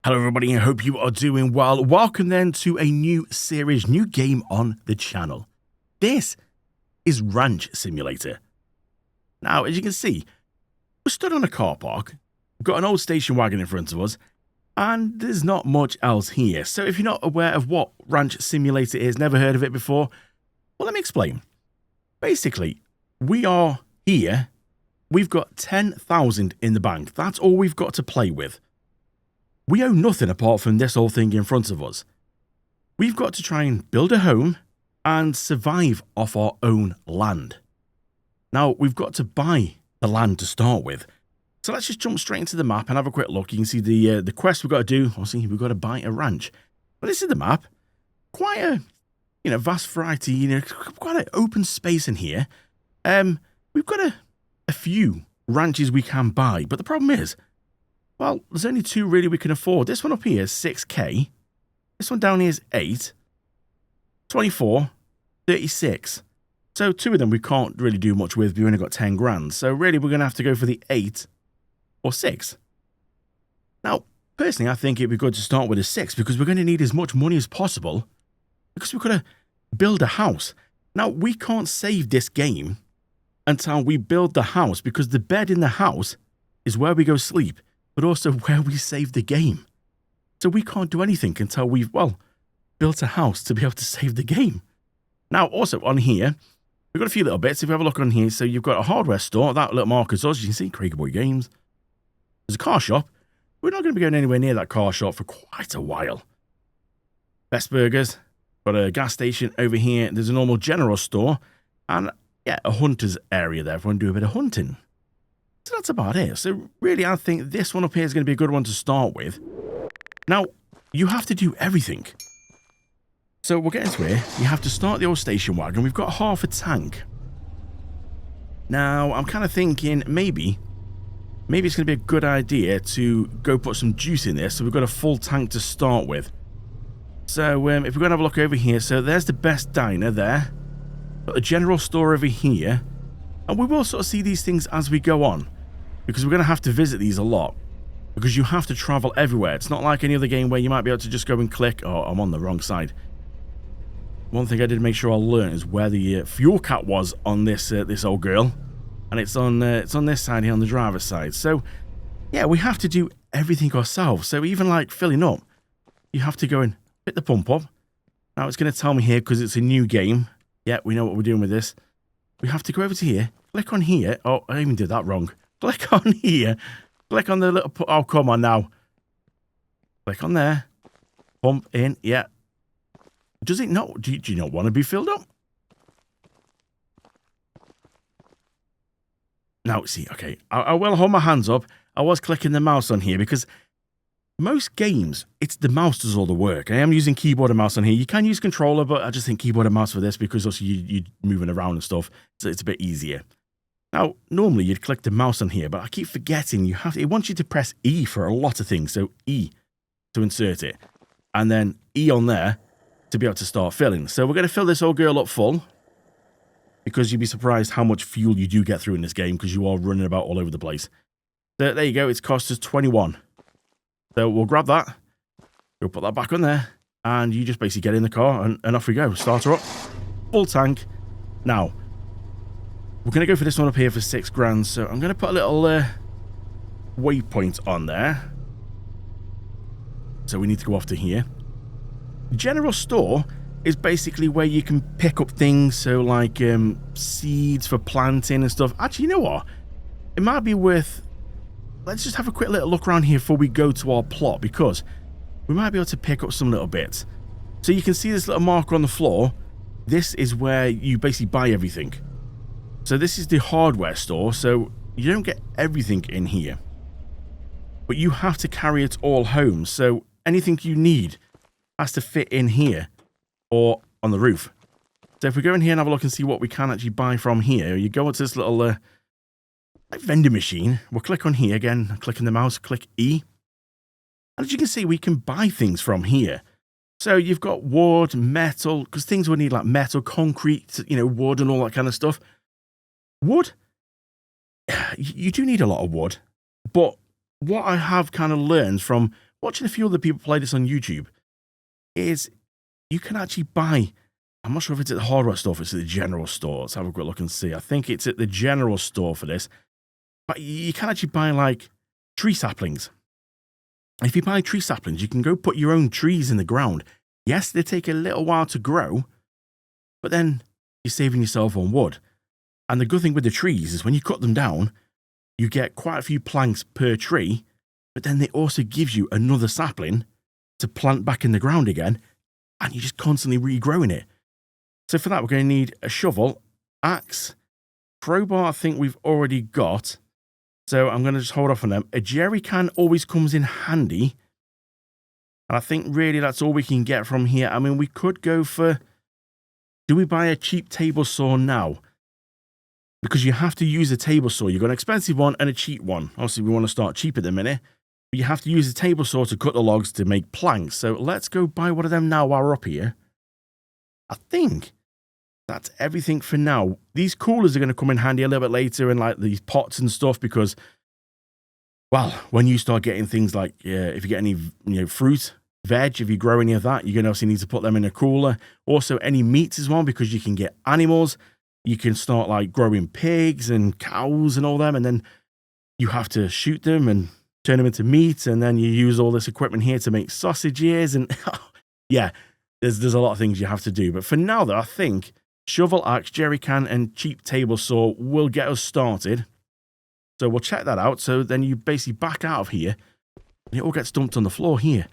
Hello everybody, I hope you are doing well. Welcome then to a new series, new game on the channel. This is Ranch Simulator. Now, as you can see, we're stood on a car park, we've got an old station wagon in front of us, and there's not much else here. So if you're not aware of what Ranch Simulator is, never heard of it before, well, let me explain. Basically, we are here, we've got 10,000 in the bank. That's all we've got to play with. We own nothing apart from this whole thing in front of us. We've got to try and build a home and survive off our own land. Now, we've got to buy the land to start with. So let's just jump straight into the map and have a quick look. You can see the quest we've got to do. Obviously, we've got to buy a ranch. But this is the map. Quite a vast variety, quite an open space in here. We've got a few ranches we can buy, but the problem is, well, there's only two really we can afford. This one up here is 6k. This one down here is 8. 24. 36. So two of them we can't really do much with. We've only got 10 grand. So really we're going to have to go for the 8 or 6. Now, personally, I think it'd be good to start with a 6 because we're going to need as much money as possible because we've got to build a house. Now, we can't save this game until we build the house because the bed in the house is where we go sleep, but also where we save the game. So we can't do anything until we've, built a house to be able to save the game. Now, also on here, we've got a few little bits. If we have a look on here, so you've got a hardware store. That little marker's us. You can see Krieger Boy Games. There's a car shop. We're not going to be going anywhere near that car shop for quite a while. Best Burgers. Got a gas station over here. There's a normal general store. And, yeah, a hunter's area there if we want to do a bit of hunting. So that's about it. So really, I think this one up here is going to be a good one to start with. Now, you have to do everything. So we'll get into it. You have to start the old station wagon. We've got half a tank. Now, I'm kind of thinking maybe it's going to be a good idea to go put some juice in this. So we've got a full tank to start with. So if we're going to have a look over here. So there's the best diner there. Got the general store over here. And we will sort of see these things as we go on, because we're going to have to visit these a lot, because you have to travel everywhere. It's not like any other game where you might be able to just go and click. Oh, I'm on the wrong side. One thing I did make sure I learned is where the fuel cap was on this this old girl, and it's on this side here on the driver's side. So yeah, we have to do everything ourselves. So even like filling up, you have to go and hit the pump up. Now it's going to tell me here because it's a new game. Yeah, we know what we're doing with this. We have to go over to here. Click on here. Oh, I even did that wrong. Click on here. Click on the little... Oh, come on now. Click on there. Pump in. Yeah. Does it not... Do you not want to be filled up? Now, see, okay. I will hold my hands up. I was clicking the mouse on here because most games, it's the mouse does all the work. I am using keyboard and mouse on here. You can use controller, but I just think keyboard and mouse for this because also you're moving around and stuff. So it's a bit easier. Now, normally you'd click the mouse on here, but I keep forgetting it wants you to press E for a lot of things. So E to insert it, and then E on there to be able to start filling. So we're going to fill this old girl up full, because you'd be surprised how much fuel you do get through in this game because you are running about all over the place. So there you go. It's cost us 21. So we'll grab that. We'll put that back on there, and you just basically get in the car and off we go. Start her up. Full tank. Now, we're going to go for this one up here for 6 grand. So I'm going to put a little waypoint on there. So we need to go off to here. General store is basically where you can pick up things. So like seeds for planting and stuff. Actually, you know what? It might be worth... Let's just have a quick little look around here before we go to our plot, because we might be able to pick up some little bits. So you can see this little marker on the floor. This is where you basically buy everything. So this is the hardware store, so you don't get everything in here. But you have to carry it all home, so anything you need has to fit in here or on the roof. So if we go in here and have a look and see what we can actually buy from here, you go into this little like vending machine. We'll click on here again, click on the mouse, click E. And as you can see, we can buy things from here. So you've got wood, metal, because things will need like metal, concrete, wood and all that kind of stuff. Wood, you do need a lot of wood, but what I have kind of learned from watching a few other people play this on YouTube, is you can actually buy, I'm not sure if it's at the hardware store, if it's at the general store. Let's have a quick look and see. I think it's at the general store for this. But you can actually buy like tree saplings. If you buy tree saplings, you can go put your own trees in the ground. Yes, they take a little while to grow, but then you're saving yourself on wood. And the good thing with the trees is when you cut them down, you get quite a few planks per tree, but then they also give you another sapling to plant back in the ground again, and you're just constantly regrowing it. So for that, we're going to need a shovel, axe, crowbar I think we've already got, so I'm going to just hold off on them. A jerry can always comes in handy, and I think really that's all we can get from here. I mean, we could go for, do we buy a cheap table saw now? Because you have to use a table saw. You've got an expensive one and a cheap one. Obviously, we want to start cheap at the minute. But you have to use a table saw to cut the logs to make planks. So let's go buy one of them now while we're up here. I think that's everything for now. These coolers are going to come in handy a little bit later, and like these pots and stuff, because, well, when you start getting things like, if you get any fruit, veg, if you grow any of that, you're going to obviously need to put them in a cooler. Also, any meats as well, because you can get animals. You can start like growing pigs and cows and all them, and then you have to shoot them and turn them into meat, and then you use all this equipment here to make sausages, and yeah, there's a lot of things you have to do. But for now, though, I think shovel, axe, jerry can, and cheap table saw will get us started. So we'll check that out. So then you basically back out of here, and it all gets dumped on the floor here.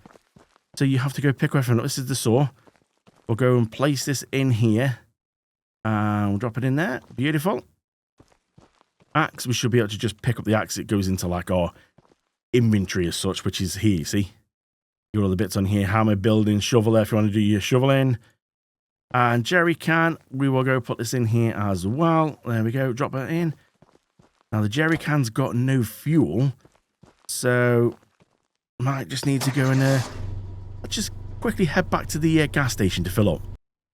So you have to go pick everything up. This is the saw. We'll go and place this in here. And we'll drop it in there. Beautiful. Axe, we should be able to just pick up the axe. It goes into like our inventory as such, which is here, see? You've got all the bits on here. Hammer, building, shovel there if you want to do your shoveling. And jerry can, we will go put this in here as well. There we go. Drop it in. Now the jerry can's got no fuel. So might just need to go and let's just quickly head back to the gas station to fill up.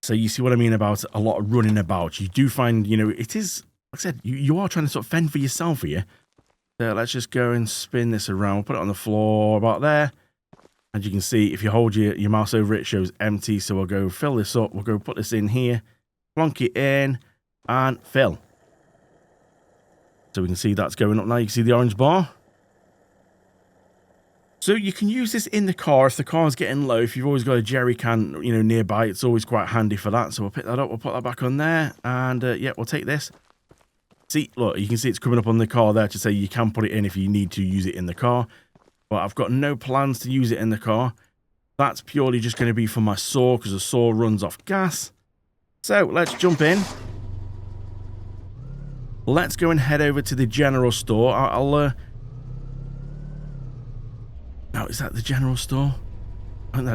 So you see what I mean about a lot of running about. You do find, it is, like I said, you are trying to sort of fend for yourself here. So let's just go and spin this around. We'll put it on the floor about there. As you can see, if you hold your mouse over it, it shows empty. So we'll go fill this up. We'll go put this in here, plonk it in, and fill. So we can see that's going up now. You can see the orange bar. So you can use this in the car if the car's getting low. If you've always got a jerry can, nearby, it's always quite handy for that. So we'll pick that up. We'll put that back on there. And, yeah, we'll take this. See, look, you can see it's coming up on the car there to say you can put it in if you need to use it in the car. But I've got no plans to use it in the car. That's purely just going to be for my saw because the saw runs off gas. So let's jump in. Let's go and head over to the general store. Now, is that the general store?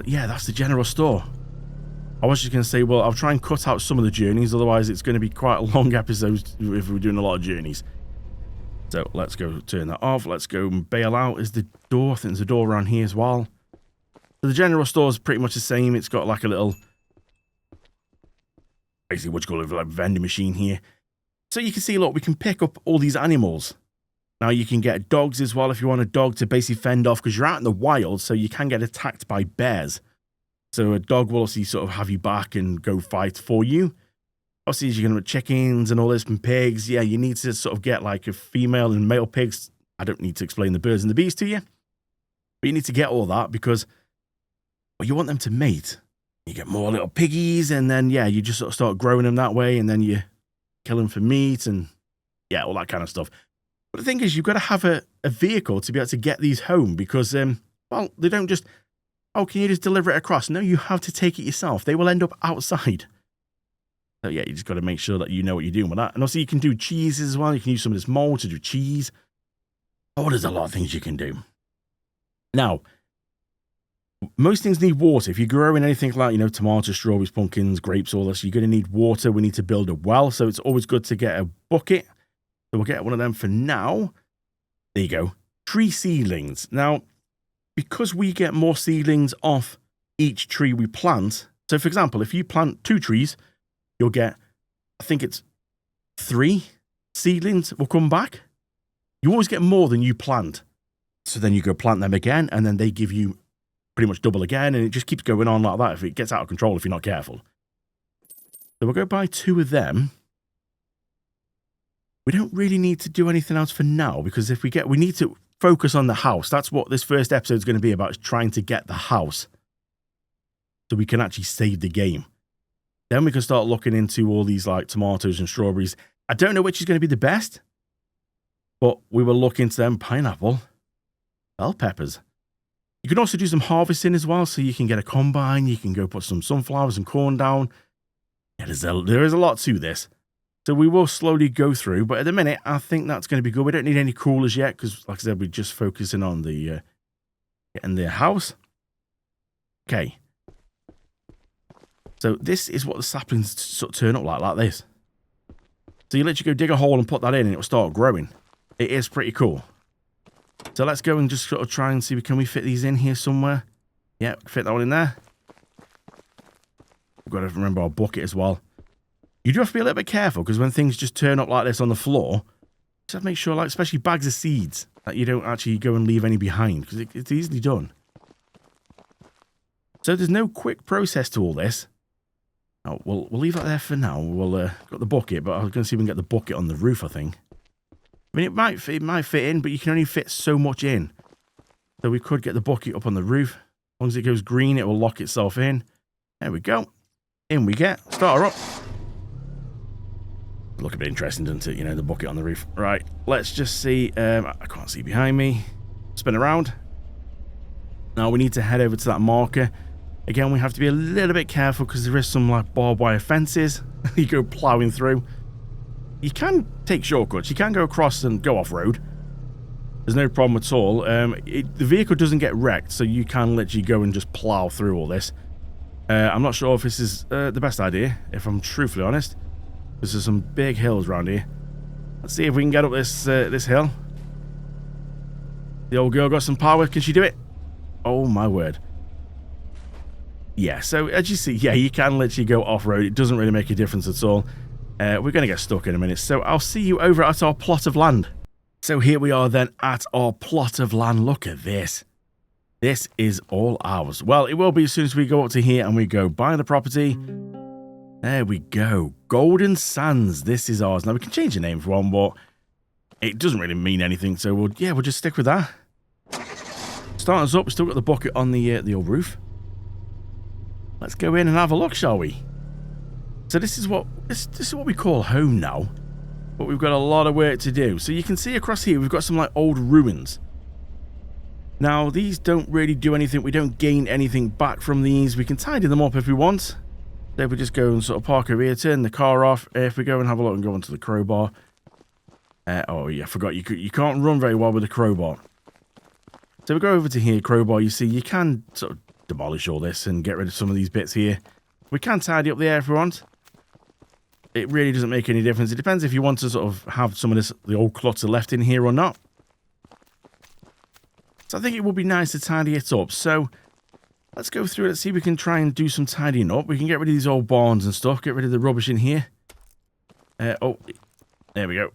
Yeah, that's the general store. I was just going to say, well, I'll try and cut out some of the journeys. Otherwise, it's going to be quite a long episode if we're doing a lot of journeys. So let's go turn that off. Let's go and bail out. Is the door? I think there's a door around here as well. So the general store is pretty much the same. It's got like a little, basically what you call it, like vending machine here. So you can see, look, we can pick up all these animals. Now, you can get dogs as well if you want a dog to basically fend off because you're out in the wild, so you can get attacked by bears. So a dog will obviously sort of have you back and go fight for you. Obviously, as you're going to have chickens and all this and pigs, yeah, you need to sort of get like a female and male pigs. I don't need to explain the birds and the bees to you. But you need to get all that because well, you want them to mate. You get more little piggies and then, yeah, you just sort of start growing them that way and then you kill them for meat and, yeah, all that kind of stuff. But the thing is, you've got to have a vehicle to be able to get these home because, well, they don't just, oh, can you just deliver it across? No, you have to take it yourself. They will end up outside. So, yeah, you just got to make sure that you know what you're doing with that. And also, you can do cheeses as well. You can use some of this mold to do cheese. Oh, there's a lot of things you can do. Now, most things need water. If you're growing anything like, tomatoes, strawberries, pumpkins, grapes, all this, you're going to need water. We need to build a well. So it's always good to get a bucket. So we'll get one of them for now. There you go. Tree seedlings. Now, because we get more seedlings off each tree we plant. So, for example, if you plant 2 trees, you'll get, I think it's 3 seedlings will come back. You always get more than you plant. So then you go plant them again, and then they give you pretty much double again, and it just keeps going on like that if it gets out of control if you're not careful. So we'll go buy 2 of them. We don't really need to do anything else for now, because if we need to focus on the house. That's what this first episode is going to be about, is trying to get the house so we can actually save the game. Then we can start looking into all these like tomatoes and strawberries. I don't know which is going to be the best, but we will look into them. Pineapple, bell peppers. You can also do some harvesting as well, so you can get a combine. You can go put some sunflowers and corn down. Yeah, there is a lot to this. So we will slowly go through, but at the minute, I think that's going to be good. We don't need any crawlers yet, because like I said, we're just focusing on the getting the house. Okay. So this is what the saplings sort of turn up like this. So you literally go dig a hole and put that in, and it will start growing. It is pretty cool. So let's go and just sort of try and see, can we fit these in here somewhere? Yeah, fit that one in there. We've got to remember our bucket as well. You do have to be a little bit careful, because when things just turn up like this on the floor, just have to make sure, like, especially bags of seeds, that you don't actually go and leave any behind, because it's easily done. So there's no quick process to all this. Oh, we'll leave that there for now. We'll got the bucket, but I was going to see if we can get the bucket on the roof, I think. I mean, it might fit in, but you can only fit so much in. So we could get the bucket up on the roof. As long as it goes green, it will lock itself in. There we go. In we get. Start her up. Look a bit interesting, doesn't it? You know, the bucket on the roof. Right, let's just see. I can't see behind me. Spin around. Now we need to head over to that marker. Again, we have to be a little bit careful, because there is some like barbed wire fences you go ploughing through. You can take shortcuts. You can go across and go off-road. There's no problem at all. The vehicle doesn't get wrecked, so you can literally go and just plough through all this. I'm not sure if this is the best idea, if I'm truthfully honest. There's some big hills around here. Let's see if we can get up this hill. The old girl got some power. Can she do it? Oh, my word. Yeah, so as you see, yeah, you can literally go off-road. It doesn't really make a difference at all. We're going to get stuck in a minute, so I'll see you over at our plot of land. So here we are then at our plot of land. Look at this. This is all ours. Well, it will be as soon as we go up to here and we go buy the property. There we go. Golden Sands. This is ours. Now, we can change the name for one, but it doesn't really mean anything, so we'll just stick with that. Start us up. We've still got the bucket on the old roof. Let's go in and have a look, shall we? So this is what we call home now, but we've got a lot of work to do. So you can see across here we've got some like old ruins. Now these don't really do anything. We don't gain anything back from these. We can tidy them up if we want. So if we just go and sort of park over here, turn the car off. If we go and have a look and go onto the crowbar. Oh yeah, I forgot you can't run very well with a crowbar. So we go over to here, crowbar. You see, you can sort of demolish all this and get rid of some of these bits here. We can tidy up there if we want. It really doesn't make any difference. It depends if you want to sort of have some of the old clutter left in here or not. So I think it would be nice to tidy it up. So let's go through it. Let's see if we can try and do some tidying up. We can get rid of these old barns and stuff. Get rid of the rubbish in here. Oh, there we go.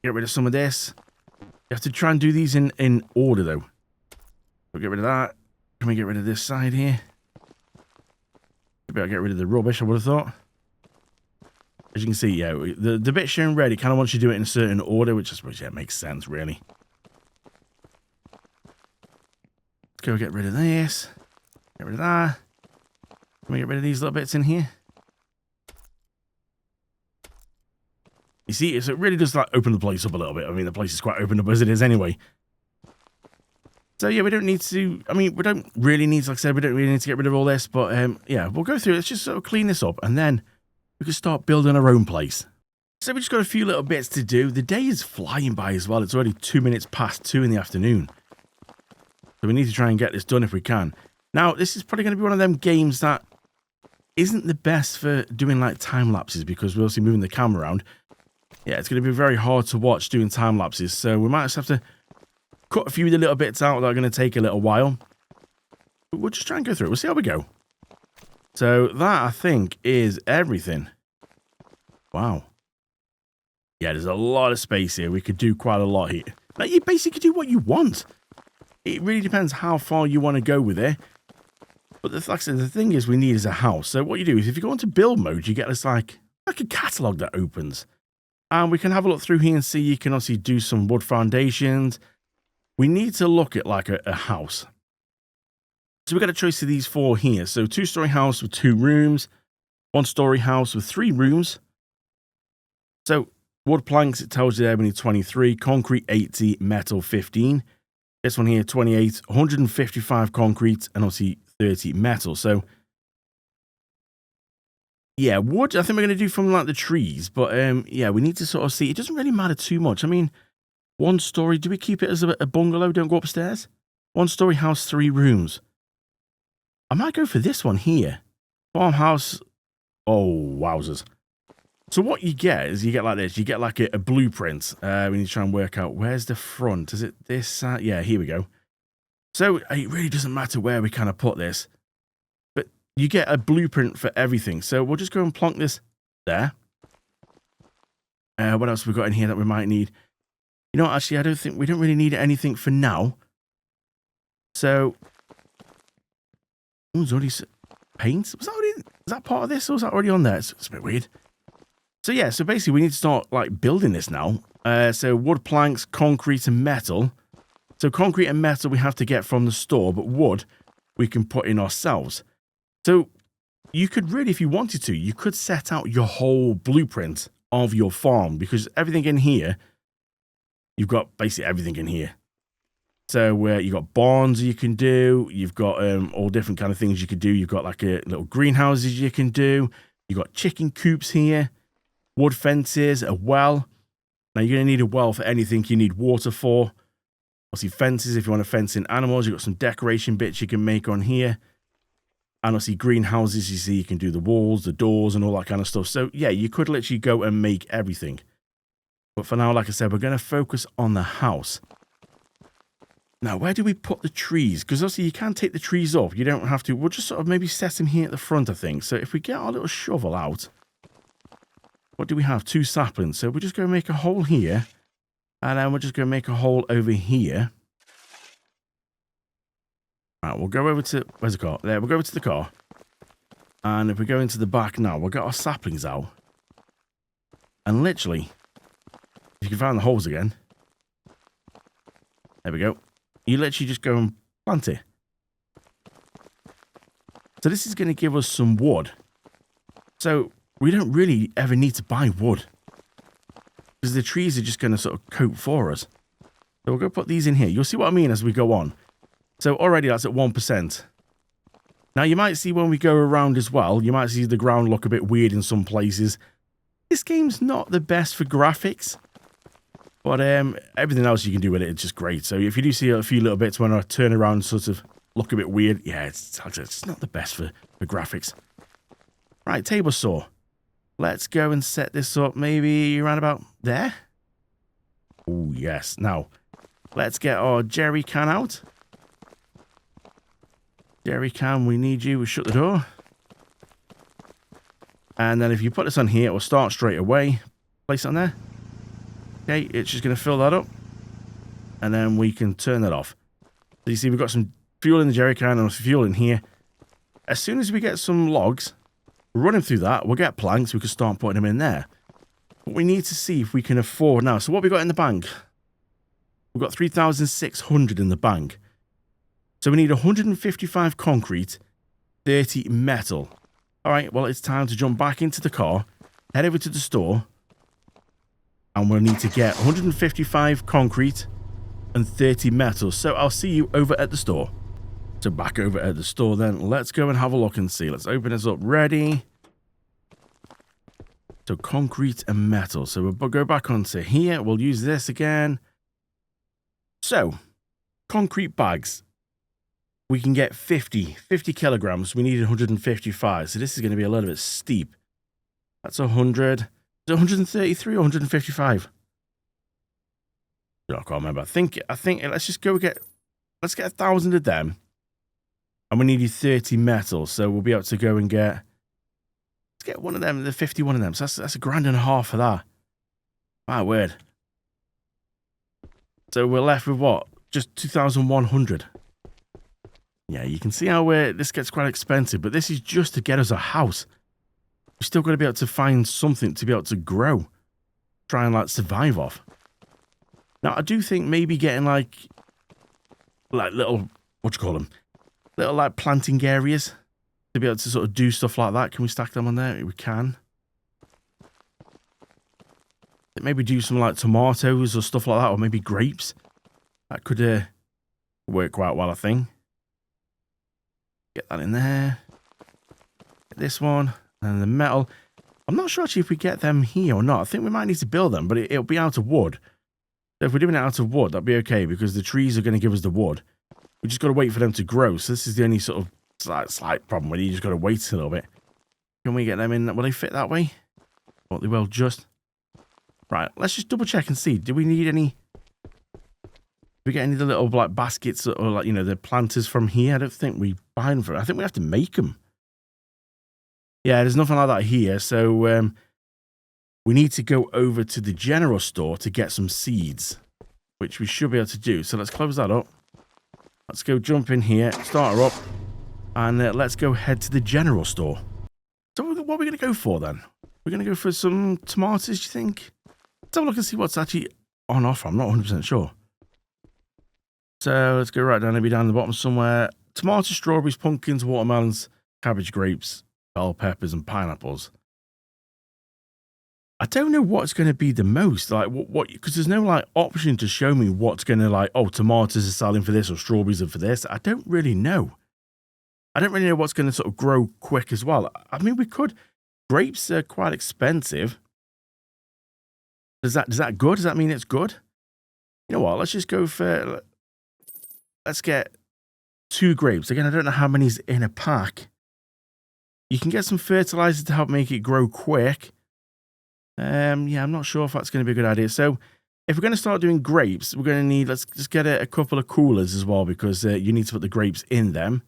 Get rid of some of this. You have to try and do these in order, though. We'll get rid of that. Can we get rid of this side here? Maybe I'll get rid of the rubbish, I would have thought. As you can see, yeah, the bit shown red, it kind of wants you to do it in a certain order, which I suppose, yeah, makes sense, really. Let's go get rid of this. Get rid of that. Can we get rid of these little bits in here? You see, so it really does like open the place up a little bit. I mean, the place is quite opened up as it is anyway. So yeah, we don't need to, I mean, we don't really need to, like I said, we don't really need to get rid of all this, but yeah, we'll go through it. Let's just sort of clean this up, and then we can start building our own place. So we just got a few little bits to do. The day is flying by as well. It's already 2 minutes past 2 in the afternoon. So we need to try and get this done if we can. Now, this is probably going to be one of them games that isn't the best for doing like time lapses, because we're obviously moving the camera around. Yeah, it's going to be very hard to watch doing time lapses, so we might just have to cut a few of the little bits out that are going to take a little while. But we'll just try and go through it. We'll see how we go. So that, I think, is everything. Wow. Yeah, there's a lot of space here. We could do quite a lot here. Like, you basically do what you want. It really depends how far you want to go with it. But like I said, the thing is we need is a house. So what you do is if you go into build mode, you get this like a catalog that opens. And we can have a look through here and see you can obviously do some wood foundations. We need to look at like a house. So we've got a choice of these 4 here. So 2-story house with 2 rooms, 1-story house with 3 rooms. So wood planks, it tells you there we need 23, concrete 80, metal 15. This one here, 28, 155 concrete, and obviously 30 metal. So yeah, wood, I think we're going to do from like the trees. But yeah, we need to sort of see. It doesn't really matter too much. I mean, 1-story, do we keep it as a bungalow? Don't go upstairs? 1-story house, 3 rooms. I might go for this one here. Farmhouse. Oh, wowzers. So what you get is you get like this. You get like a blueprint. We need to try and work out where's the front. Is it this? Yeah, here we go. So it really doesn't matter where we kind of put this. But you get a blueprint for everything. So we'll just go and plonk this there. What else have we got in here that we might need? You know what, actually, I don't think we don't really need anything for now. So, there's already paint. Is that part of this, or was that already on there? It's a bit weird. So yeah, so basically we need to start like building this now. So wood planks, concrete, and metal. So concrete and metal we have to get from the store, but wood we can put in ourselves. So you could really, if you wanted to, you could set out your whole blueprint of your farm, because everything in here, you've got basically everything in here. So you've got barns you can do. You've got all different kind of things you could do. You've got like a little greenhouses you can do. You've got chicken coops here, wood fences, a well. Now you're going to need a well for anything you need water for. Obviously fences if you want to fence in animals. You've got some decoration bits you can make on here. And obviously greenhouses, you see you can do the walls, the doors, and all that kind of stuff. So yeah, you could literally go and make everything. But for now, like I said, we're going to focus on the house. Now, where do we put the trees? Because obviously you can take the trees off. You don't have to. We'll just sort of maybe set them here at the front, I think. So if we get our little shovel out, what do we have? 2 saplings. So we're just going to make a hole here. And then we're just going to make a hole over here. All right, we'll go over to... Where's the car? There, we'll go over to the car. And if we go into the back now, we'll get our saplings out. And literally, if you can find the holes again. There we go. You literally just go and plant it. So this is going to give us some wood. So we don't really ever need to buy wood, because the trees are just going to sort of cope for us. So we'll go put these in here. You'll see what I mean as we go on. So already that's at 1%. Now you might see when we go around as well, you might see the ground look a bit weird in some places. This game's not the best for graphics. But everything else you can do with it, it's just great. So if you do see a few little bits when I turn around sort of look a bit weird, yeah, it's not the best for graphics. Right, table saw. Let's go and set this up maybe around about there. Oh, yes. Now, let's get our jerry can out. Jerry can, we need you. We'll shut the door. And then if you put this on here, it will start straight away. Place it on there. Okay, it's just going to fill that up. And then we can turn that off. So you see we've got some fuel in the jerry can and some fuel in here. As soon as we get some logs, running through that, we'll get planks. We can start putting them in there. But we need to see if we can afford now. So what we got in the bank? We've got 3,600 in the bank. So we need 155 concrete, 30 metal. All right, well, it's time to jump back into the car, head over to the store, and we'll need to get 155 concrete and 30 metal. So I'll see you over at the store. So back over at the store then. Let's go and have a look and see. Let's open this up. Ready. So concrete and metal. So we'll go back onto here. We'll use this again. So concrete bags. We can get 50 kilograms. We need 155. So this is going to be a little bit steep. That's 100. 133 or 155? I can't remember. I think let's just go let's get 1,000 of them. And we need 30 metal. So we'll be able to go and let's get one of them, the 51 of them. So that's $1,500 for that. My word. So we're left with what? Just 2,100. Yeah, you can see how this gets quite expensive, but this is just to get us a house. We've still got to be able to find something to be able to grow. Try and, like, survive off. Now, I do think maybe getting, like little, what do you call them? Little, like, planting areas to be able to sort of do stuff like that. Can we stack them on there? We can. Maybe do some, like, tomatoes or stuff like that, or maybe grapes. That could work quite well, I think. Get that in there. Get this one. And the metal. I'm not sure actually if we get them here or not. I think we might need to build them, but it'll be out of wood. So if we're doing it out of wood, that'd be okay, because the trees are going to give us the wood. We just got to wait for them to grow. So this is the only sort of slight problem where you just got to wait a little bit. Can we get them in? Will they fit that way? Well, they will just. Right, let's just double check and see. Do we need any? Do we get any of the little, like, baskets or, like, you know, the planters from here? I don't think we buy them for it. I think we have to make them. Yeah, there's nothing like that here. So we need to go over to the general store to get some seeds, which we should be able to do. So let's close that up. Let's go jump in here, start her up, and let's go head to the general store. So what are we going to go for then? We're going to go for some tomatoes, do you think? Let's have a look and see what's actually on offer. I'm not 100% sure. So let's go right down, maybe down the bottom somewhere. Tomatoes, strawberries, pumpkins, watermelons, cabbage, grapes, bell peppers, and pineapples. I don't know what's going to be the most, like, what, because there's no, like, option to show me what's going to, like, oh, tomatoes are selling for this or strawberries are for this. I don't really know. I don't really know what's going to sort of grow quick as well. I mean, we could. Grapes are quite expensive. Is that good? Does that mean it's good? You know what? Let's just go for. Let's get 2 grapes. Again, I don't know how many's in a pack. You can get some fertilizer to help make it grow quick. Yeah, I'm not sure if that's going to be a good idea. So, if we're going to start doing grapes, we're going to need. Let's just get a couple of coolers as well, because you need to put the grapes in them.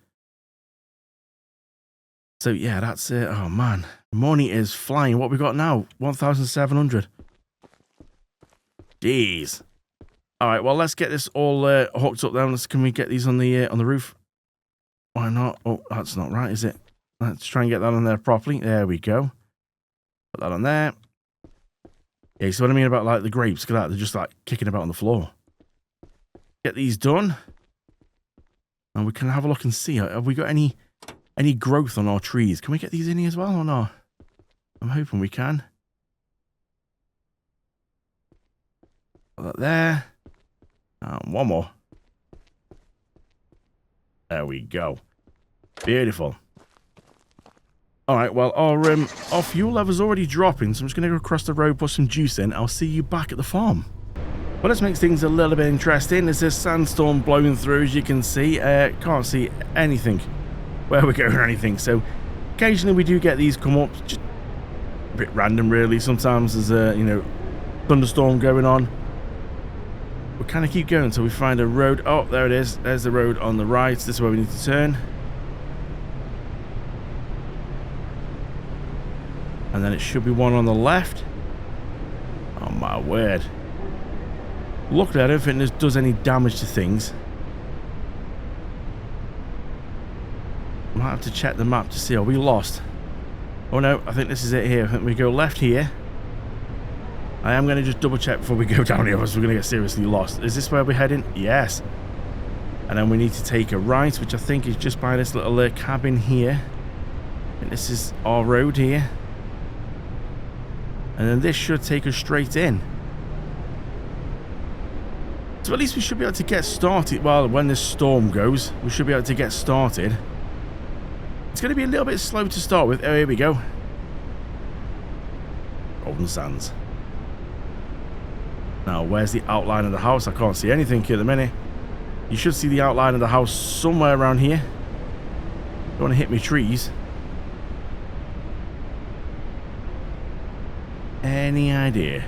So yeah, that's it. Oh man, money is flying. What we got now? 1,700. Jeez. All right, well, let's get this all hooked up then. Can we get these on the roof? Why not? Oh, that's not right, is it? Let's try and get that on there properly. There we go. Put that on there. Yeah, you see what I mean about, like, the grapes? Look at that. They're just, like, kicking about on the floor. Get these done. And we can have a look and see. Have we got any growth on our trees? Can we get these in here as well or not? I'm hoping we can. Put that there. And one more. There we go. Beautiful. All right, well, our fuel level's already dropping, so I'm just going to go across the road, put some juice in. I'll see you back at the farm. Well, let's make things a little bit interesting. There's this sandstorm blowing through, as you can see. Can't see anything where we're going or anything. So occasionally we do get these come up. Just a bit random, really. Sometimes there's a, you know, thunderstorm going on. We'll kind of keep going until we find a road. Oh, there it is. There's the road on the right. This is where we need to turn. And then it should be one on the left. Oh my word. Luckily, I don't think this does any damage to things. Might have to check the map to see. Are we lost? Oh no, I think this is it here. I think we go left here. I am going to just double check before we go down here, else we're going to get seriously lost. Is this where we're heading? Yes. And then we need to take a right, which I think is just by this little cabin here. And this is our road here. And then this should take us straight in. So at least we should be able to get started. Well, when this storm goes, we should be able to get started. It's going to be a little bit slow to start with. Oh, here we go. Golden Sands. Now, where's the outline of the house? I can't see anything here at the minute. You should see the outline of the house somewhere around here. Don't want to hit me trees. Any idea?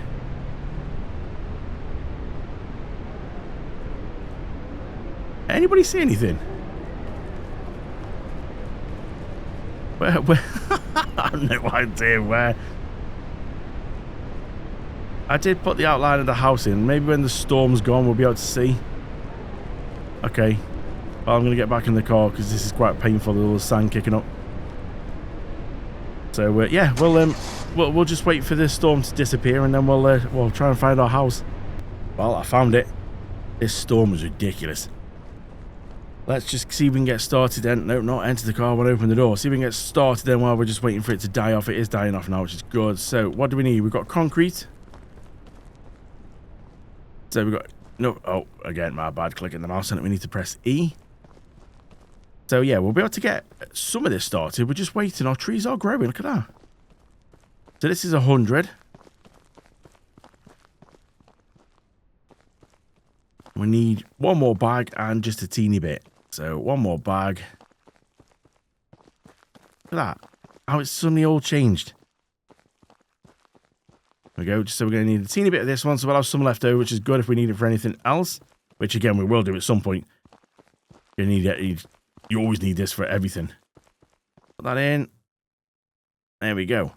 Anybody see anything? Where? I have no idea where. I did put the outline of the house in. Maybe when the storm's gone, we'll be able to see. Okay. Well, I'm going to get back in the car because this is quite painful, the little sand kicking up. So, yeah, we'll just wait for this storm to disappear and then we'll try and find our house. Well, I found it. This storm was ridiculous. Let's just see if we can get started then. No, not enter the car, I won't open the door. See if we can get started then while we're just waiting for it to die off. It is dying off now, which is good. So, what do we need? We've got concrete. So, we've got... No, oh, again, my bad. Clicking the mouse on it. We need to press E. So, yeah, we'll be able to get some of this started. We're just waiting. Our trees are growing. Look at that. So, this is 100. We need one more bag and just a teeny bit. So, one more bag. Look at that. How it's suddenly all changed. There we go. So, we're going to need a teeny bit of this one. So, we'll have some left over, which is good if we need it for anything else. Which, again, we will do at some point. You always need this for everything. Put that in. There we go.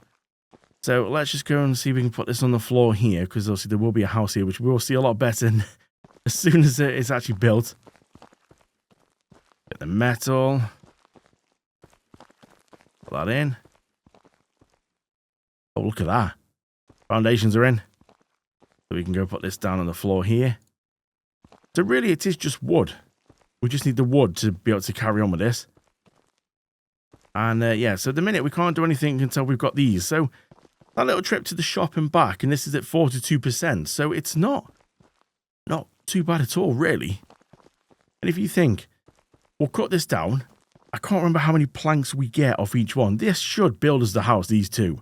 So, let's just go and see if we can put this on the floor here. Because, obviously, there will be a house here, which we will see a lot better as soon as it's actually built. Get the metal. Put that in. Oh, look at that. Foundations are in. So we can go put this down on the floor here. So really it is just wood. We just need the wood to be able to carry on with this. And yeah, so at the minute we can't do anything until we've got these. So that little trip to the shop and back, and this is at 42%. So it's not too bad at all, really. And if you think, we'll cut this down. I can't remember how many planks we get off each one. This should build us the house, these two.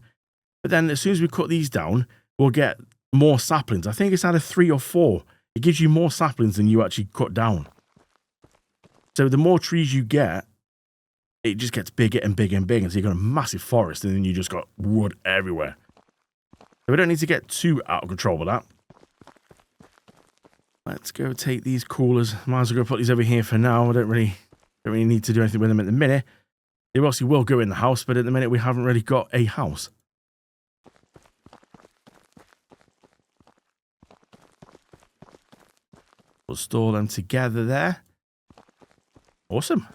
But then as soon as we cut these down, we'll get more saplings. I think it's either 3 or 4. It gives you more saplings than you actually cut down. So the more trees you get, it just gets bigger and bigger and bigger. So you've got a massive forest and then you just got wood everywhere. So we don't need to get too out of control with that. Let's go take these coolers. Might as well go put these over here for now. I don't really need to do anything with them at the minute. They obviously will go in the house, but at the minute we haven't really got a house. We'll store them together there. Awesome.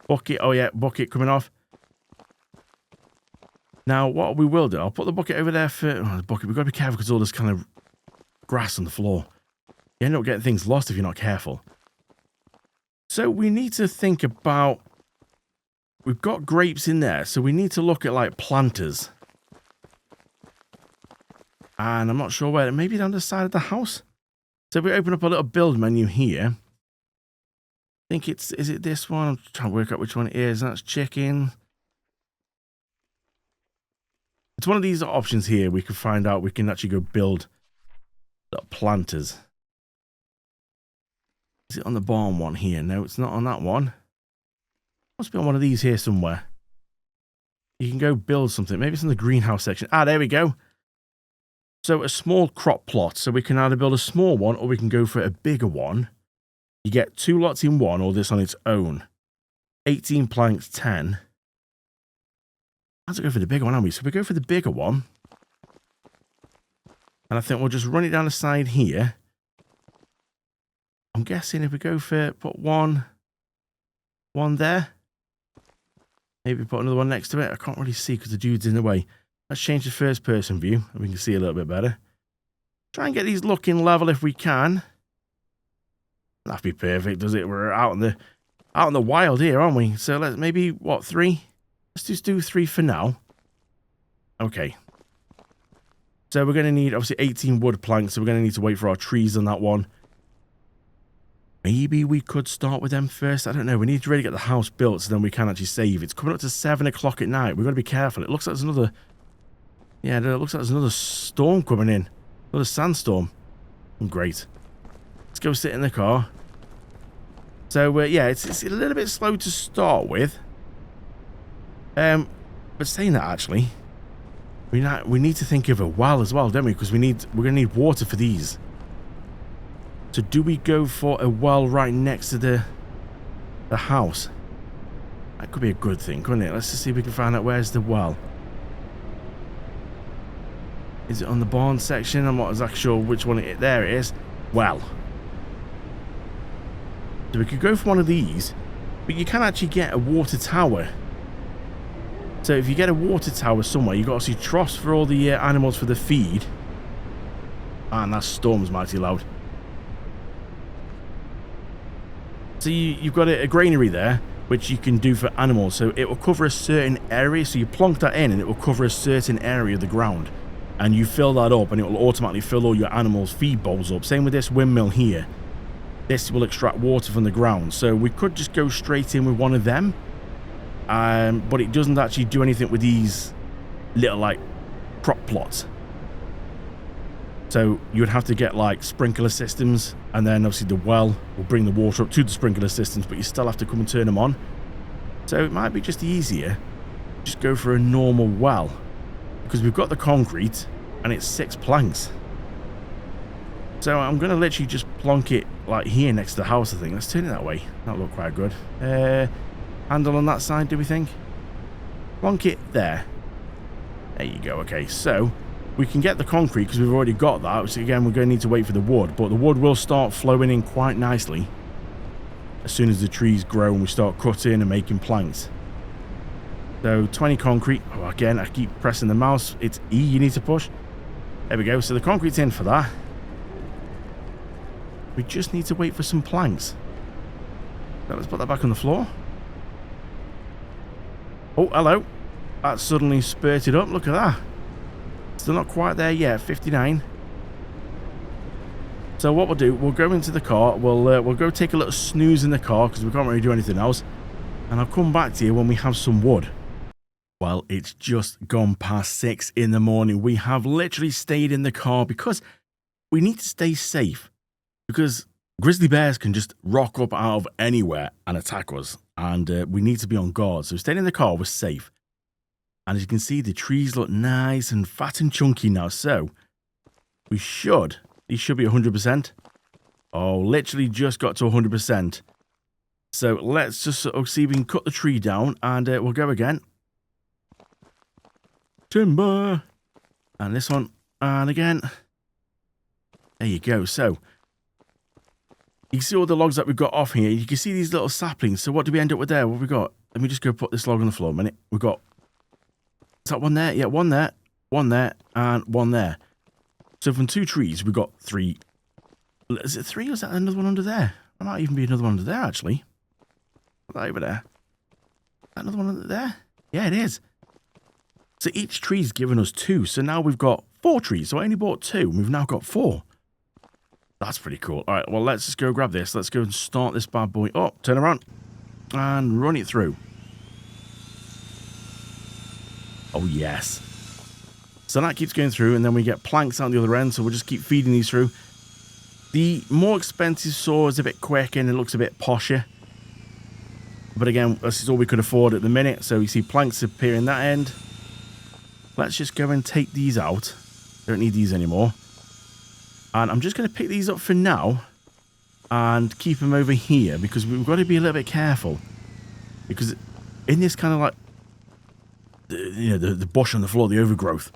Bucket, oh yeah, bucket coming off. Now, what we will do, I'll put the bucket over there for... Oh, the bucket, we've got to be careful because all this kind of grass on the floor. You end up getting things lost if you're not careful. So we need to think about... We've got grapes in there, so we need to look at, like, planters. And I'm not sure where. Maybe down the side of the house? So we open up a little build menu here. I think it's... Is it this one? I'm trying to work out which one it is. That's chicken. It's one of these options here. We can find out. We can actually go build the planters. Is it on the barn one here? No, it's not on that one. Must be on one of these here somewhere. You can go build something. Maybe it's in the greenhouse section. Ah, there we go. So a small crop plot. So we can either build a small one or we can go for a bigger one. You get 2 lots in one or this on its own. 18 planks, 10. Let's go for the bigger one, aren't we? So we go for the bigger one. And I think we'll just run it down the side here. I'm guessing if we go for put one there. Maybe put another one next to it. I can't really see because the dude's in the way. Let's change the first person view and we can see a little bit better. Try and get these looking level if we can. That'd be perfect, does it? We're out in the wild here, aren't we? So let's maybe what, 3? Let's just do 3 for now. Okay. So we're going to need obviously 18 wood planks. So we're going to need to wait for our trees on that one. Maybe we could start with them first. I don't know. We need to really get the house built so then we can actually save. It's coming up to 7 o'clock at night. We've got to be careful. It looks like there's another... Yeah, it looks like there's another storm coming in. Another sandstorm. Great. Let's go sit in the car. So, yeah, it's a little bit slow to start with. But saying that, actually, we need to think of a well as well, don't we? Because we're going to need water for these. So do we go for a well right next to the house? That could be a good thing, couldn't it? Let's just see if we can find out where's the well. Is it on the barn section? I'm not exactly sure which one it is. There it is. Well. So we could go for one of these, but you can actually get a water tower. So if you get a water tower somewhere, you've got to see troughs for all the animals for the feed. And that storm's mighty loud. So you've got a granary there, which you can do for animals. So it will cover a certain area. So you plonk that in and it will cover a certain area of the ground. And you fill that up and it will automatically fill all your animals' feed bowls up. Same with this windmill here. This will extract water from the ground. So we could just go straight in with one of them. But it doesn't actually do anything with these little like crop plots. So you would have to get like sprinkler systems, and then obviously the well will bring the water up to the sprinkler systems, but you still have to come and turn them on. So it might be just easier just go for a normal well, because we've got the concrete and it's 6 planks. So I'm going to literally just plonk it like here next to the house, I think. Let's turn it that way. That'll look quite good. Handle on that side, do we think? Plonk it there. There you go. Okay, so we can get the concrete because we've already got that. So again, we're going to need to wait for the wood, but the wood will start flowing in quite nicely as soon as the trees grow and we start cutting and making planks. So 20 concrete. Oh, again, I keep pressing the mouse. It's E you need to push. There we go. So the concrete's in for that. We just need to wait for some planks. So let's put that back on the floor. Oh, hello. That suddenly spurted up. Look at that. Still not quite there yet. 59. So what we'll do, we'll go into the car. We'll go take a little snooze in the car because we can't really do anything else. And I'll come back to you when we have some wood. Well, it's just gone past 6 in the morning. We have literally stayed in the car because we need to stay safe. Because grizzly bears can just rock up out of anywhere and attack us. And we need to be on guard. So staying in the car was safe. And as you can see, the trees look nice and fat and chunky now. So these should be 100%. Oh, literally just got to 100%. So let's just sort of see if we can cut the tree down and we'll go again. Timber. And this one. And again. There you go. So you can see all the logs that we've got off here. You can see these little saplings. So what do we end up with there? What have we got? Let me just go put this log on the floor a minute. We've got... Is that one there? Yeah, one there, and one there. So from 2 trees, we've got 3. Is it 3 or is that another one under there? There might even be another one under there, actually. Put that over there. Is that another one under there? Yeah, it is. So each tree's given us 2. So now we've got 4 trees. So I only bought 2, and we've now got 4. That's pretty cool. All right, well, let's just go grab this. Let's go and start this bad boy up. Turn around. And run it through. Oh, yes. So that keeps going through, and then we get planks out the other end, so we'll just keep feeding these through. The more expensive saw is a bit quick, and it looks a bit posher. But again, this is all we could afford at the minute, so you see planks appearing that end. Let's just go and take these out. Don't need these anymore. And I'm just going to pick these up for now and keep them over here, because we've got to be a little bit careful. Because in this kind of like, the bush on the floor, the overgrowth,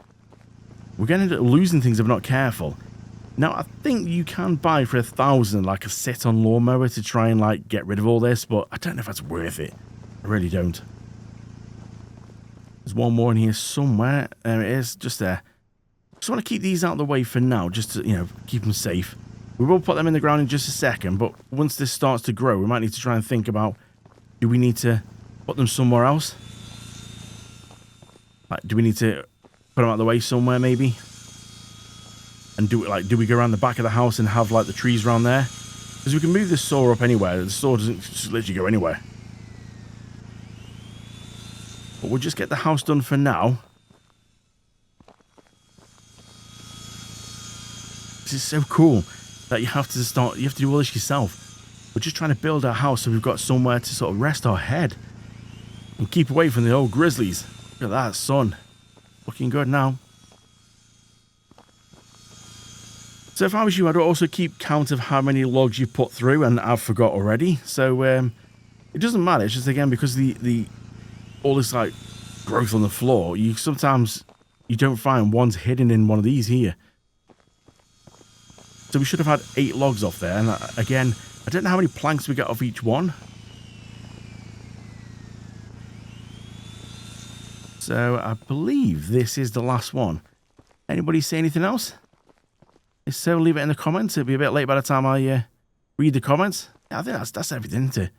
we're going to end up losing things if we're not careful. Now, I think you can buy for 1,000 like a sit-on lawnmower to try and like get rid of all this, but I don't know if that's worth it. I really don't. There's one more in here somewhere. There it is, just there. Just want to keep these out of the way for now, just to, keep them safe. We will put them in the ground in just a second, but once this starts to grow, we might need to try and think about, do we need to put them somewhere else? Like, do we need to put them out of the way somewhere, maybe? And do we go around the back of the house and have, like, the trees around there? Because we can move this saw up anywhere. The saw doesn't just literally go anywhere. But we'll just get the house done for now. This is so cool that you have to do all this yourself. We're just trying to build our house so we've got somewhere to sort of rest our head. And keep away from the old grizzlies. Look at that sun. Looking good now. So if I was you, I'd also keep count of how many logs you put through, and I've forgot already. So it doesn't matter. It's just, again, because all this like growth on the floor, sometimes you don't find one's hidden in one of these here. So we should have had 8 logs off there. And again, I don't know how many planks we get off each one. So I believe this is the last one. Anybody say anything else? If so, leave it in the comments. It'll be a bit late by the time I read the comments. Yeah, I think that's everything, isn't it?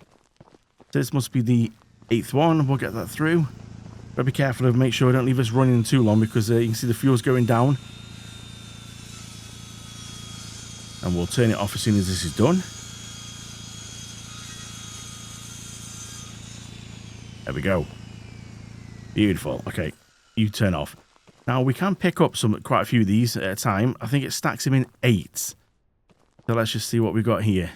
So this must be the 8th one. We'll get that through. But be careful of make sure I don't leave us running too long because you can see the fuel's going down. And we'll turn it off as soon as this is done. There we go. Beautiful. Okay, you turn off. Now we can pick up quite a few of these at a time. I think it stacks them in 8. So let's just see what we got here.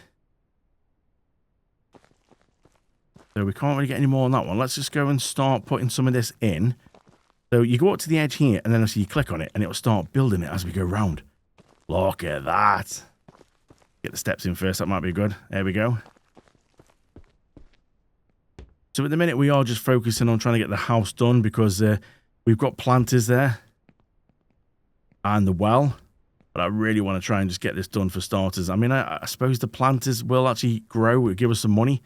So we can't really get any more on that one. Let's just go and start putting some of this in. So you go up to the edge here and then you click on it and it'll start building it as we go round. Look at that. Get the steps in first. That might be good. There we go. So at the minute we are just focusing on trying to get the house done because we've got planters there and the well. But I really want to try and just get this done for starters. I mean, I suppose the planters will actually grow. It will give us some money.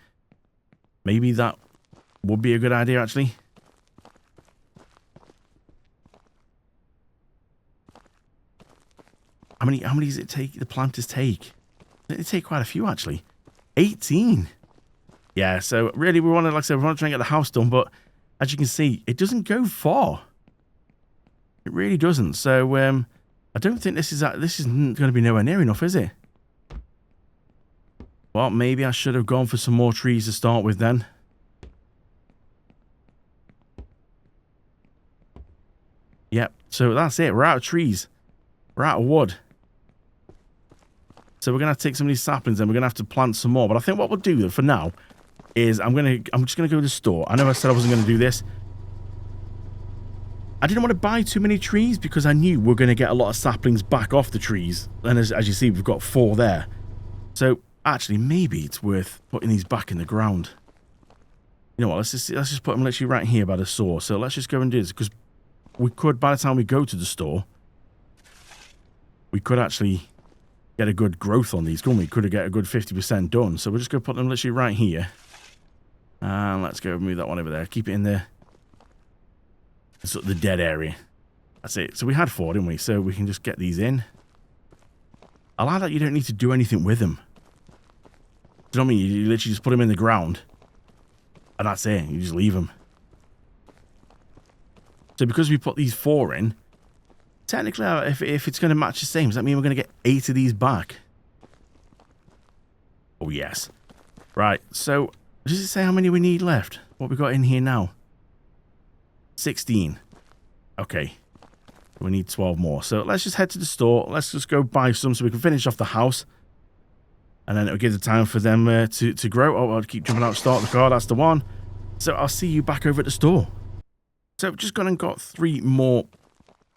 Maybe that would be a good idea, actually. How many does it take? The planters take? They take quite a few, actually. 18. Yeah, so really we want to, like I said, we want to try and get the house done, but as you can see, it doesn't go far. It really doesn't. So I don't think this isn't going to be nowhere near enough, is it? Well, maybe I should have gone for some more trees to start with then. Yep, so that's it. We're out of trees. We're out of wood. So we're going to have to take some of these saplings and we're going to have to plant some more. But I think what we'll do for now is I'm just going to go to the store. I know I said I wasn't going to do this. I didn't want to buy too many trees because I knew we're going to get a lot of saplings back off the trees. And as you see, we've got 4 there. So actually, maybe it's worth putting these back in the ground. You know what? Let's just put them literally right here by the saw. So let's just go and do this because we could, by the time we go to the store, we could actually get a good growth on these, couldn't we? Could have get a good 50% done. So we're just going to put them literally right here. And let's go move that one over there. Keep it in there. Sort of the dead area. That's it. So we had 4, didn't we? So we can just get these in. I like that you don't need to do anything with them. Do you know what I mean? You literally just put them in the ground. And that's it. You just leave them. So because we put these 4 in, technically, if it's going to match the same, does that mean we're going to get 8 of these back? Oh, yes. Right. So does it say how many we need left? What we got in here now? 16. Okay. We need 12 more. So let's just head to the store. Let's just go buy some so we can finish off the house. And then it'll give the time for them to grow. Oh, I'll keep jumping out, start the car. That's the one. So I'll see you back over at the store. So I've just gone and got 3 more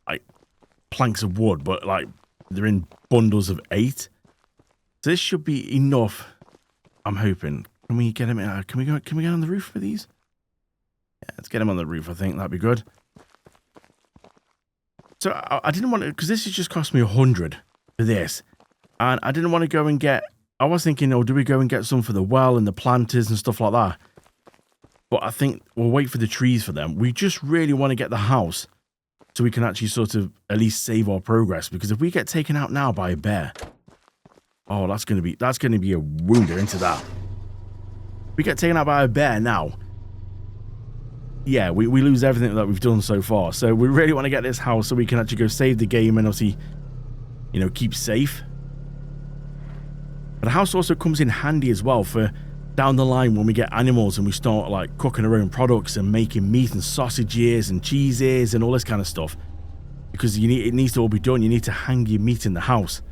like planks of wood, but like they're in bundles of 8. So this should be enough. I'm hoping. Can we get them in? Can we get on the roof for these? Yeah, let's get them on the roof. I think that'd be good. So I didn't want to, because this has just cost me 100 for this, and I didn't want to go and get. I was thinking, oh, do we go and get some for the well and the planters and stuff like that? But I think we'll wait for the trees for them. We just really want to get the house so we can actually sort of at least save our progress. Because if we get taken out now by a bear, oh, that's going to be a wounder into that. If we get taken out by a bear now, yeah, we lose everything that we've done so far. So we really want to get this house so we can actually go save the game and obviously, you know, keep safe. But the house also comes in handy as well for down the line when we get animals and we start like cooking our own products and making meat and sausages and cheeses and all this kind of stuff. Because it needs to all be done. You need to hang your meat in the house.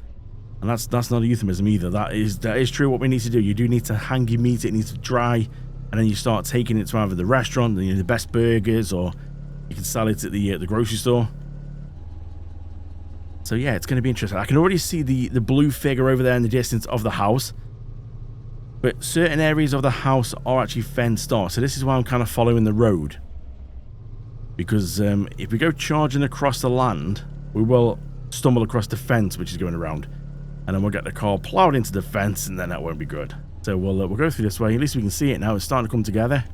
And that's not a euphemism either. That is true what we need to do. You do need to hang your meat. It needs to dry. And then you start taking it to either the restaurant, the best burgers, or you can sell it at the grocery store. So yeah, it's going to be interesting. I can already see the blue figure over there in the distance of the house. But certain areas of the house are actually fenced off. So this is why I'm kind of following the road. Because if we go charging across the land, we will stumble across the fence which is going around. And then we'll get the car plowed into the fence and then that won't be good. So we'll go through this way. At least we can see it now. It's starting to come together.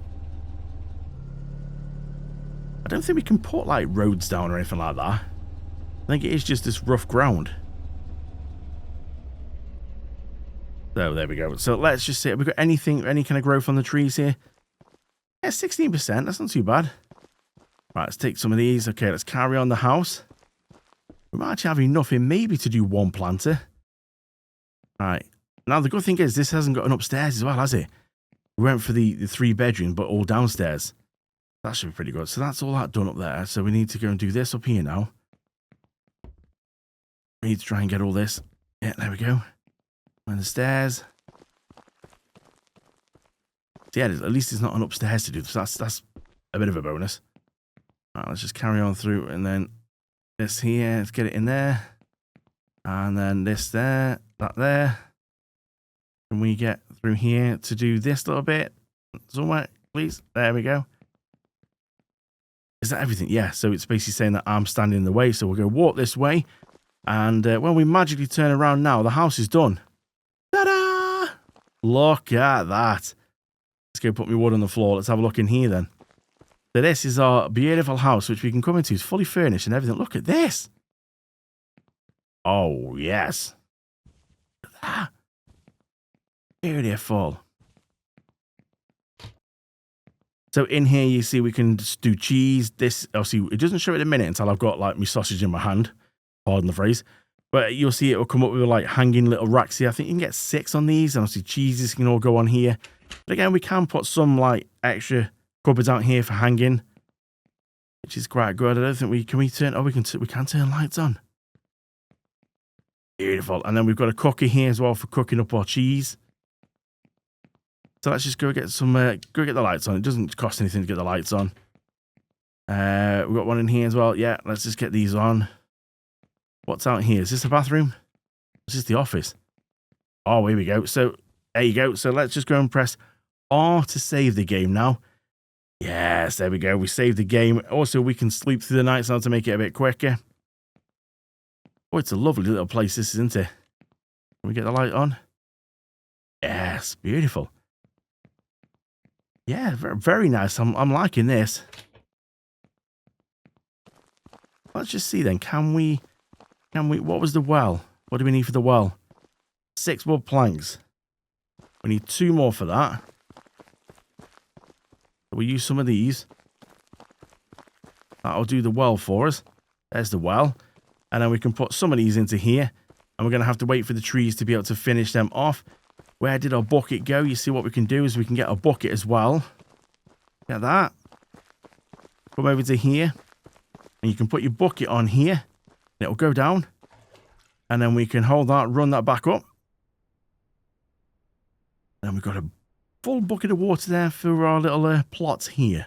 I don't think we can put like roads down or anything like that. I think it is just this rough ground. So there we go. So let's just see. Have we got anything, any kind of growth on the trees here? Yeah, 16%. That's not too bad. Right, let's take some of these. Okay, let's carry on the house. We might actually have enough in maybe to do one planter. Right. Now, the good thing is this hasn't got an upstairs as well, has it? We went for the 3-bedroom, but all downstairs. That should be pretty good. So that's all that done up there. So we need to go and do this up here now. We need to try and get all this. Yeah, there we go. And the stairs. So yeah, at least there's not an upstairs to do. So that's a bit of a bonus. All right, let's just carry on through. And then this here, let's get it in there. And then this there, that there. Can we get through here to do this little bit? Somewhere, please. There we go. Is that everything? Yeah, so it's basically saying that I'm standing in the way. So we'll go walk this way. And when we magically turn around now, the house is done. Ta-da! Look at that. Let's go put my wood on the floor. Let's have a look in here then. So this is our beautiful house, which we can come into. It's fully furnished and everything. Look at this. Oh, yes. Look at that. Beautiful. So in here, you see, we can just do cheese. This, obviously, it doesn't show it in a minute until I've got like my sausage in my hand. Pardon the phrase. But you'll see it will come up with like hanging little racks here. I think you can get 6 on these. And obviously, cheeses can all go on here. But again, we can put some like extra cupboards out here for hanging, which is quite good. I don't think we can turn. Oh, we can turn lights on. Beautiful. And then we've got a cooker here as well for cooking up our cheese. So let's just go get some, go get the lights on. It doesn't cost anything to get the lights on. We've got one in here as well. Yeah, let's just get these on. What's out here? Is this the bathroom? Is this the office? Oh, here we go. So there you go. So let's just go and press R to save the game now. Yes, there we go. We saved the game. Also, we can sleep through the nights now to make it a bit quicker. Oh, it's a lovely little place, this, isn't it? Can we get the light on? Yes, beautiful. Yeah, very, very nice. I'm liking this. Let's just see then. Can we, what was the well? What do we need for the well? 6 wood planks. We need 2 more for that. We'll use some of these. That'll do the well for us. There's the well. And then we can put some of these into here. And we're going to have to wait for the trees to be able to finish them off. Where did our bucket go? You see what we can do is we can get a bucket as well. Get that. Come over to here. And you can put your bucket on here. And it'll go down. And then we can hold that, run that back up. And we've got a full bucket of water there for our little plots here.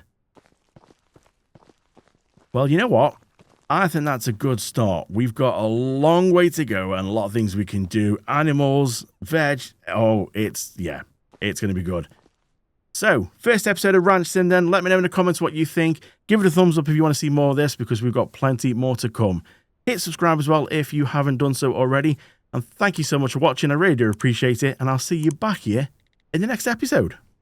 Well, you know what? I think that's a good start. We've got a long way to go and a lot of things we can do. Animals, veg. Oh, it's going to be good. So, first episode of Ranch Sim then. Let me know in the comments what you think. Give it a thumbs up if you want to see more of this because we've got plenty more to come. Hit subscribe as well if you haven't done so already. And thank you so much for watching. I really do appreciate it. And I'll see you back here in the next episode.